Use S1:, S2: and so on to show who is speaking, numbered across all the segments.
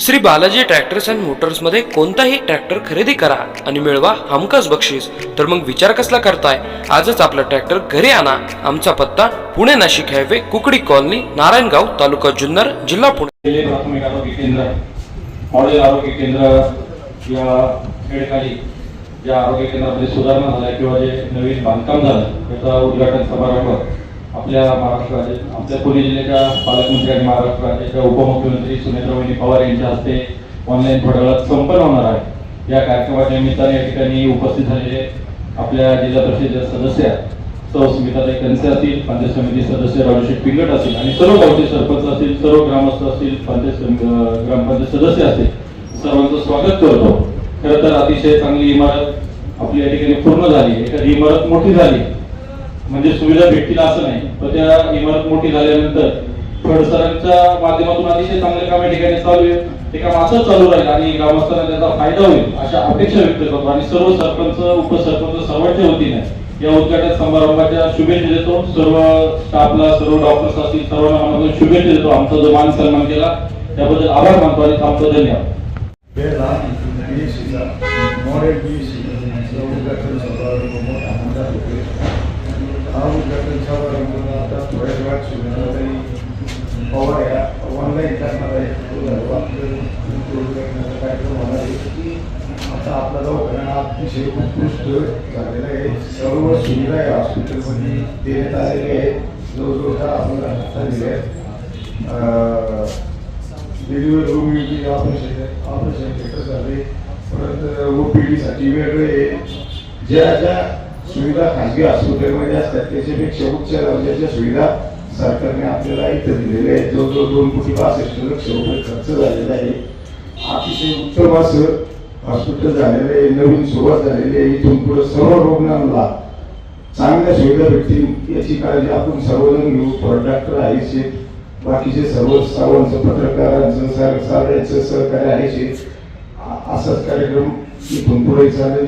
S1: Shri Balaji tractors and Motors मध्ये कोणताही tractor खरेदी करा आणि मिळवा हमखास बक्षीस। तर मग विचार कसला करताय, आजच आपला ट्रॅक्टर घरी आणा। आमचा पत्ता पुणे नाशिक हायवे, कुकडी कॉलनी, नारायणगाव, तालुका जुन्नर, जिल्हा पुणे।
S2: प्राथमिक आरोग्य केंद्र, मॉडेल आरोग्य केंद्र या खेडखाली ज्या आरोग्य केंद्रामध्ये सुधारणा झाल्या किंवा जे नवीन बांधकाम झालं त्याचा उद्घाटन समारंभ आपल्या महाराष्ट्र राज्यात, आपल्या पुणे जिल्ह्याच्या पालकमंत्री आणि महाराष्ट्र राज्याच्या उपमुख्यमंत्री सुनेत्राबाई पवार यांच्या हस्ते ऑनलाईन थोड्या वेळात संपन्न होणार आहे। या कार्यक्रमाच्या निमित्ताने या ठिकाणी उपस्थित झालेले आपल्या जिल्हा परिषदेच्या सदस्य सौ स्मिताताई कनसे असतील, पंचायत समिती सदस्य राजूशेठ पिंगट असतील आणि सर्व गावचे सरपंच असतील, सर्व ग्रामस्थ असतील, ग्रामपंचायत सदस्य असतील, सर्वांचं स्वागत करतो। खरं तर अतिशय चांगली इमारत आपली या ठिकाणी पूर्ण झाली। एखादी इमारत मोठी झाली म्हणजे सुविधा भेटतील असं नाही, तर त्या इमारत मोठी झाल्यानंतर फडसरांच्या माध्यमातून अतिशय चांगले काम या ठिकाणी चालू आहे। ते काम असंच चालू राहील आणि ग्रामस्थांना त्याचा फायदा होईल अशा अपेक्षा व्यक्त करतो आणि सर्व सरपंच, उपसरपंच सर्वांच्या वतीने या उद्घाटन समारंभाच्या शुभेच्छा देतो। सर्व स्टाफला, सर्व डॉक्टर्स असतील, सर्वांना मनापासून शुभेच्छा देतो। आमचा जो मान सन्मान केला त्याबद्दल आभार मानतो आणि थांबतो। धन्यवाद।
S3: उद्घाटन समारंभ आता थोड्या वेळात सुरू पवार या ऑनलाईन करणार आहे कार्यक्रम होणार आहे। आता आपला दवाखाना अतिशय उत्कृष्ट झालेला आहे। सर्व सुविधा या हॉस्पिटलमध्ये देण्यात आलेल्या आहेत। जवळजवळ आपल्याला झालेले आहेत। डिलिव्हरी रूम ऑपरेशन थिएटर झाले, परत OPD वेगळे ज्या सुविधा खाजगी हॉस्पिटलमध्ये असतात त्याच्यापेक्षा उच्च दर्जाच्या सुविधा सरकारने आपल्याला इथं दिलेल्या आहेत। जवळजवळ 2,62 लक्ष रुपये खर्च झालेला आहे। अतिशय उत्तम असं हॉस्पिटल झालेलं आहे, नवीन सुरुवात झालेली आहे। इथून पुढे सर्व रुग्णांना चांगल्या सुविधा भेटतील याची काळजी आपण सर्वजण घेऊ। थोडं डॉक्टर आहेच, बाकीचे सर्व सर्वांचं, पत्रकारांचं, सगळ्यांचं सहकार्य आहेच। असाच कार्यक्रम इथून पुढे चालेल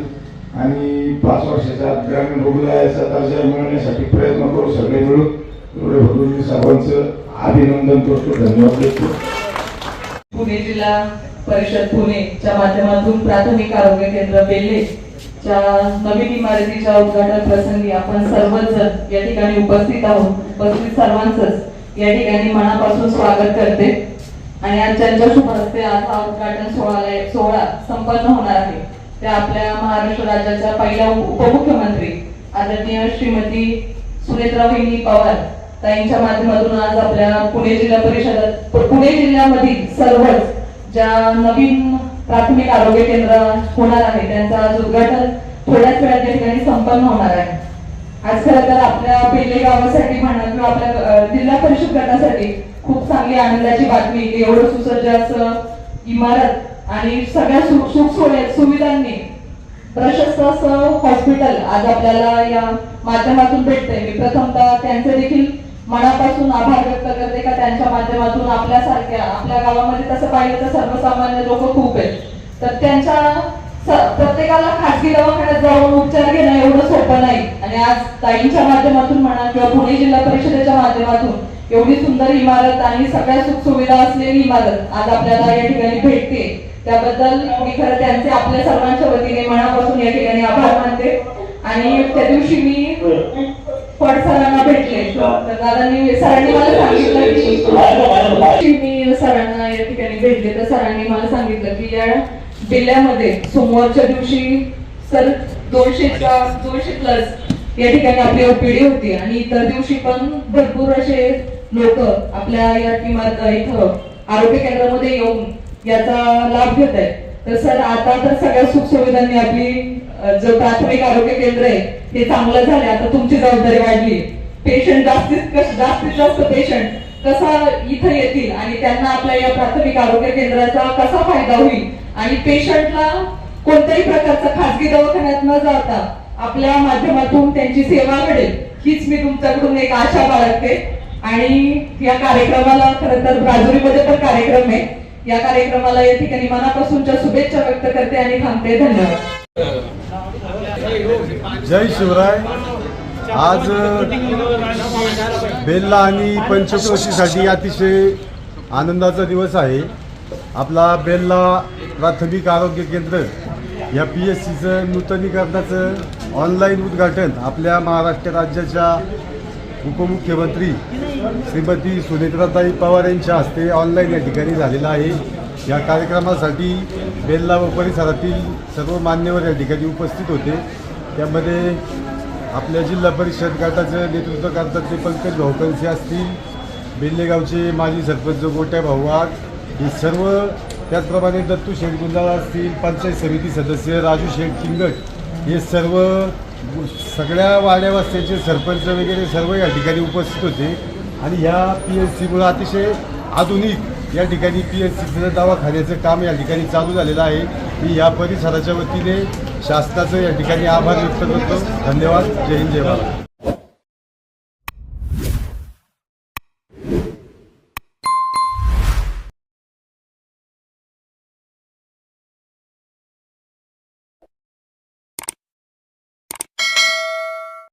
S3: आणि 5 वर्षाच्या ग्रामीण रुग्णालयाचा दर्जा मिळवण्यासाठी प्रयत्न करू, सगळे मिळून। एवढे भरून सर्वांचं अभिनंदन करतो, धन्यवाद देतो।
S4: पुणे जिल्हा परिषद पुणेच्या माध्यमातून प्राथमिक आरोग्य केंद्र बेल्लेच्या नवीन इमारतीच्या उद्घाटन प्रसंगी आपण सर्वच या ठिकाणी उपस्थित आहोत। उपस्थित सर्वांचंच या ठिकाणी मनापासून स्वागत करते आणि आजच्या शुभ हस्ते आज हा उद्घाटन सोहळा संपन्न होणार आहे। त्या आपल्या महाराष्ट्र राज्याच्या पहिल्या उपमुख्यमंत्री आदरणीय श्रीमती सुनेत्राबाई पवार ताईंच्या माध्यमातून आज आपल्या पुणे जिल्ह्यामधील सर्वच ज्या नवीन प्राथमिक आरोग्य केंद्र होणार आहे त्यांचं आज उद्घाटन थोड्याच वेळात या ठिकाणी संपन्न होणार आहे। आज खरं तर आपल्या बेल्ले गावासाठी म्हणा किंवा आपल्या जिल्हा परिषद गटासाठी खूप चांगली आनंदाची बातमी की एवढं सुसज्ज असं इमारत आणि सगळ्या सुख सुविधांनी प्रशस्त असं हॉस्पिटल आज आपल्याला या माध्यमातून भेटतंय। मी प्रथमतः त्यांचे देखील मनापासून आभार व्यक्त करते का त्यांच्या माध्यमातून आपल्यासारख्या आपल्या गावामध्ये तसं पाहिलं तर सर्वसामान्य लोक खूप आहेत, तर त्यांच्या प्रत्येकाला खासगी दवाखान्यात जाऊन उपचार घेणं एवढं सोपं नाही आणि आज ताईंच्या माध्यमातून म्हणा किंवा पुणे जिल्हा परिषदेच्या माध्यमातून एवढी सुंदर इमारत आणि सगळ्या सुख सुविधा असलेली इमारत आज आपल्याला या ठिकाणी भेटते। त्याबद्दल मी खरं त्यांचे आपल्या सर्वांच्या वतीने मनापासून या ठिकाणी आभार मानते। आणि त्या दिवशी मी सरांना भेटले तर दादांनी सरांनी मला सांगितलं की मी सरांना या ठिकाणी भेटले तर सरांनी मला सांगितलं की या जिल्ह्यामध्ये सोमवारच्या दिवशी सर 200 प्लस या ठिकाणी आपली OPD होती आणि इतर दिवशी पण भरपूर असे लोक आपल्या या इथं आरोग्य केंद्रामध्ये येऊन याचा लाभ घेत आहे। तर सर आता तर सगळ्या सुख सुविधांनी आपली जो प्राथमिक आरोग्य केंद्र आहे ते चांगलं झालं। आता तुमची जबाबदारी वाढली, पेशंट जास्तीत जास्त पेशंट कसा इथं येतील आणि त्यांना आपल्या या प्राथमिक आरोग्य केंद्राचा कसा फायदा होईल आणि पेशंटला कोणत्याही प्रकारचा खासगी दवाखान्यात न जाता आपल्या माध्यमातून त्यांची सेवा घडेल हीच मी तुमच्याकडून एक आशा बाळगते। आणि या कार्यक्रमाला खरं तर राजुरीमध्ये पण कार्यक्रम आहे, या कार्यक्रमाला या ठिकाणी मनापासूनच्या शुभेच्छा व्यक्त करते आणि थांबते। धन्यवाद।
S5: जय शिवराय। आज बेल्ला आणि पंचक्रोशीसाठी अतिशय आनंदाचा दिवस आहे। आपला बेल्ला प्राथमिक आरोग्य केंद्र या PSCचं नूतनीकरणाचं ऑनलाईन उद्घाटन आपल्या महाराष्ट्र राज्याच्या उपमुख्यमंत्री श्रीमती सुनेत्राताई पवार यांच्या हस्ते ऑनलाईन या ठिकाणी झालेला आहे। या कार्यक्रमासाठी बेल्ला व परिसरातील सर्व मान्यवर या ठिकाणी उपस्थित होते। त्यामध्ये आपल्या जिल्हा परिषद गटाचं नेतृत्व करतात ते पंकज भाऊकंसे असतील, बेल्लेगावचे माजी सरपंच गोट्या भाऊ वाघ हे सर्व, त्याचप्रमाणे दत्तू शेठ गुंजाळ असतील, पंचायत समिती सदस्य राजू शेठ किंगट हे सर्व, सगळ्या वाड्या वस्त्याचे सरपंच वगैरे सर्व या ठिकाणी उपस्थित होते। आणि ह्या PSCमुळे अतिशय आधुनिक या ठिकाणी PSCचं दवाखान्याचं काम या ठिकाणी चालू झालेलं आहे। मी या परिसराच्या वतीने शासनाचं या ठिकाणी आभार व्यक्त करतो। धन्यवाद। जय हिंद, जय भारत।